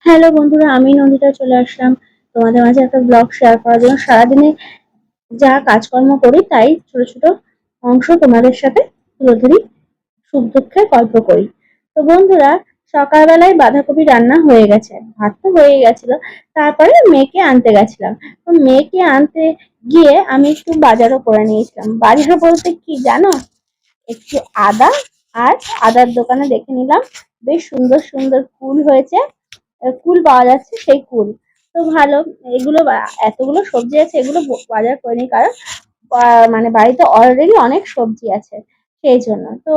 Hello বন্ধুরা, আমি নন্দিতা চলে আসলাম তোমাদের মাঝে একটা ব্লগ শেয়ার করার জন্য। সারাদিনে যা কাজকর্ম করি তাই ছোট ছোট অংশ তোমাদের সাথে তুলে ধরি, সুখ দুঃখের গল্প করি। তো বন্ধুরা, সকালবেলায় বাঁধাকপি রান্না হয়ে গেছে, ভাত তো হয়ে গেছিল। তারপরে মেয়েকে আনতে গেছিলাম। তো মেয়েকে আনতে গিয়ে আমি একটু বাজারও করে নিয়েছিলাম। বাজার বলতে কি জানো, একটু আদা, আর আদার দোকানে দেখে নিলাম বেশ সুন্দর সুন্দর কুল হয়েছে, কুল পাওয়া যাচ্ছে, সেই কুল। তো ভালো, এগুলো এতগুলো সবজি আছে, এগুলো বাজার করে নি, কারণ মানে বাড়িতে অলরেডি অনেক সবজি আছে, সেই জন্য। তো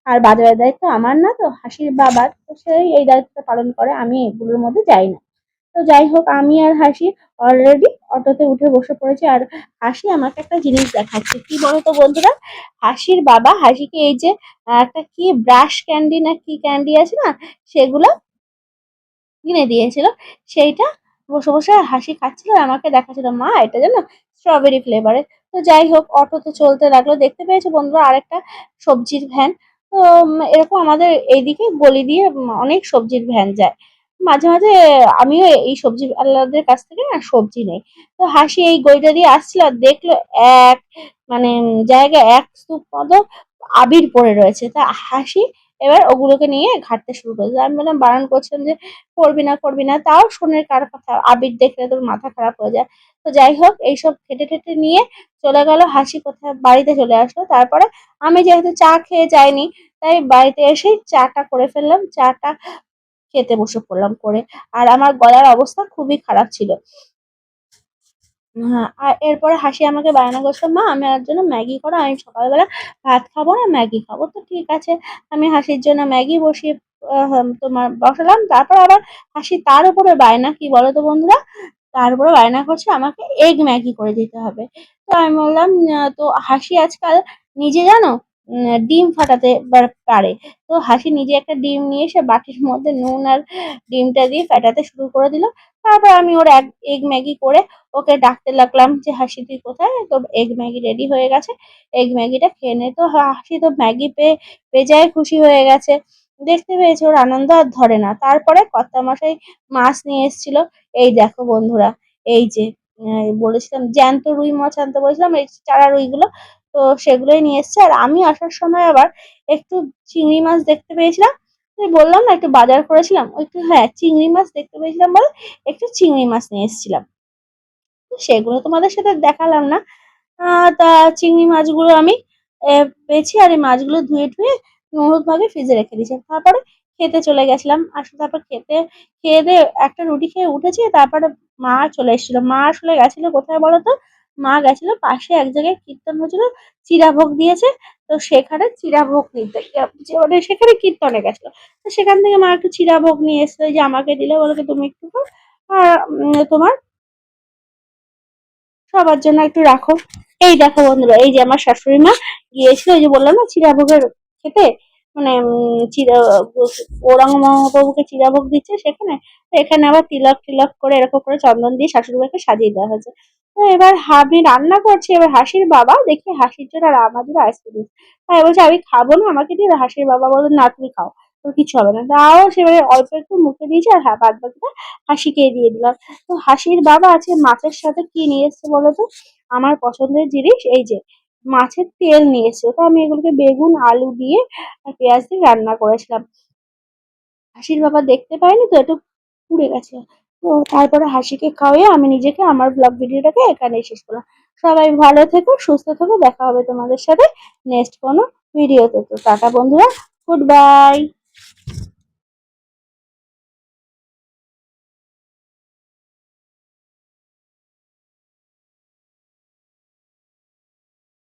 আর বাজারের দায়িত্ব আমার না, তো হাসির বাবার, তো সেই এই দায়িত্বটা পালন করে, আমি এগুলোর মধ্যে যাই না। তো যাই হোক, আমি আর হাসি অলরেডি অটোতে উঠে বসে পড়েছি। আর হাসি আমাকে একটা জিনিস দেখাচ্ছে, কি বলতো বন্ধুরা, হাসির বাবা হাসিকে এই যে একটা কি ব্রাশ ক্যান্ডি না কি ক্যান্ডি আছে না, সেগুলো কিনে দিয়েছিল। সেইটা বসে বসে হাসি খাচ্ছিল আর আমাকে দেখাচ্ছিল, মা এটা জানো স্ট্রবেরি ফ্লেভারের। তো যাই হোক, অটোতে চলতে লাগলো। দেখতে পেয়েছে বন্ধুরা আরেকটা সবজির ভ্যান। তো এরকম আমাদের এইদিকে গলি দিয়ে অনেক সবজির ভ্যান যায়। মাঝে মাঝে আমিও এই সবজি আলাদের কাছ থেকে না সবজি নেই। তো হাসি এই গলিটা দিয়ে আসছিল আর দেখলো এক মানে জায়গায় এক স্তূপ মতো আবির পড়ে রয়েছে। তা হাসি এবার ওগুলোকে নিয়ে ঘাঁটতে শুরু করেছে। আমি বললাম, বারণ করছিলাম যে করবি না করবি না, তাও শোনের কার কথা, আবির দেখলে তোর মাথা খারাপ হয়ে যায়। তো যাই হোক, এইসব খেটে টেটে নিয়ে চলে গেল। হাসি কোথায় বাড়িতে চলে আসলো। তারপরে আমি যেহেতু চা খেয়ে যাইনি, তাই বাড়িতে এসেই চাটা করে ফেললাম, চাটা খেতে বসে পড়লাম করে। আর আমার গলার অবস্থা খুবই খারাপ ছিল। হ্যাঁ, আর এরপরে হাসি আমাকে বায়না করছে, মা আমি আর জন্য ম্যাগি করো, আমি সকালবেলা ভাত খাবো না, ম্যাগি খাবো। তো ঠিক আছে, আমি হাসির জন্য ম্যাগি বসিয়ে তোমার বসালাম। তারপর আবার হাসি তার উপরে বায়না, কি বলো তো বন্ধুরা, তার উপরে বায়না করছে আমাকে এগ ম্যাগি করে দিতে হবে। তো আমি বললাম, তো হাসি আজকাল নিজে জানো ডিম ফাটাতে পারে। তো হাসি নিজে একটা ডিম নিয়ে এসে বাটির মধ্যে নুন আর ডিমটা দিয়ে ফাটাতে শুরু করে দিল। তারপর আমি ওর এগ ম্যাগি করে ওকে ডাকতে লাগলাম যে, হাসি তুই কোথায়, তো এগ ম্যাগি রেডি হয়ে গেছে, এগ ম্যাগিটা খেয়ে নে। তো হাসি তো ম্যাগি পেয়ে বেজায় খুশি হয়ে গেছে। দেখতে পেয়েছে, ওর আনন্দ আর ধরে না। তারপরে কর্তামশাই মাছ নিয়ে এসেছিল। এই দেখো বন্ধুরা, এই যে বলেছিলাম জ্যান্ত রুই মাছ আনতে বলেছিলাম, এই চারা রুইগুলো, তো সেগুলোই নিয়ে এসছে। আর আমি আসার সময় আবার একটু চিংড়ি মাছ দেখতে পেয়েছিলাম। ওই বললাম না একটু বাজার করেছিলাম, ওই একটু, হ্যাঁ, চিংড়ি মাছ দেখতে পেয়েছিলাম বলে একটু চিংড়ি মাছ নিয়ে এসেছিলাম। সেগুলো তোমাদের সাথে দেখালাম না। তা চিংড়ি মাছগুলো আমি পেয়েছি, আর এই মাছগুলো ধুয়ে টুয়ে হলুদ ভাবে ফ্রিজে রেখে দিয়েছি। তারপরে খেতে চলে গেছিলাম। আসলে তারপর খেয়ে দিয়ে একটা রুটি খেয়ে উঠেছি। তারপরে মা চলে এসেছিল। মা আসলে গেছিল কোথায় বলো তো, মা গেছিল পাশে এক জায়গায় কীর্তন হয়েছিল, চিরাভোগ দিয়েছে। তো সেখানে চিরাভোগ নিতে মানে সেখানে কীর্তনে গেছিল। তো সেখান থেকে মা একটু চিরাভোগ নিয়ে এসেছিল, যে আমাকে দিলে, বলে তুমি একটু খাও, আর তোমার সবার জন্য একটু রাখো। এই দেখো বন্ধুরা, এই যে আমার শাশুড়ি মা গিয়েছিল, ওই যে বললাম না চিরাভোগের খেতে, মানে চিরা গৌরাঙ্গ মহাপ্রভুকে চিরাভোগ দিচ্ছে সেখানে। তো এখানে আবার তিলক টিলক করে এরকম করে চন্দন দিয়ে শাশুড়ি মাকে সাজিয়ে দেওয়া হয়েছে। তো এবার আমি রান্না করছি, এবার হাসির বাবা দেখি হাসির জন্য আর আমার জন্য আইসক্রিম। তাই বলছে আমি খাবো না, আমাকে দিয়ে। হাসির বাবা বললো, না তুমি খাও, তোর কিছু হবে না। তাও সেবারে অল্প একটু মুখে দিয়েছি, আর হ্যাঁ বাদ বাকিটা হাসিকে দিয়ে দিলাম। তো হাসির বাবা আজকে মাছের সাথে কি নিয়ে এসছে বলতো, আমার পছন্দের জিনিস, এই যে মাছের তেল নিয়ে এসছে। তো আমি এগুলোকে বেগুন আলু দিয়ে আর পেঁয়াজ দিয়ে রান্না করেছিলাম। হাসির বাবা দেখতে পায়নি, তো একটু পুড়ে গেছে। তো তারপরে হাসিকে খাওয়িয়ে আমি নিজেকে আমার ব্লগ ভিডিওটাকে এখানেই শেষ করলাম। সবাই ভালো থেকো, সুস্থ থেকো, দেখা হবে তোমাদের সাথে নেক্সট কোনো ভিডিওতে। তো টাটা বন্ধুরা, গুড বাই।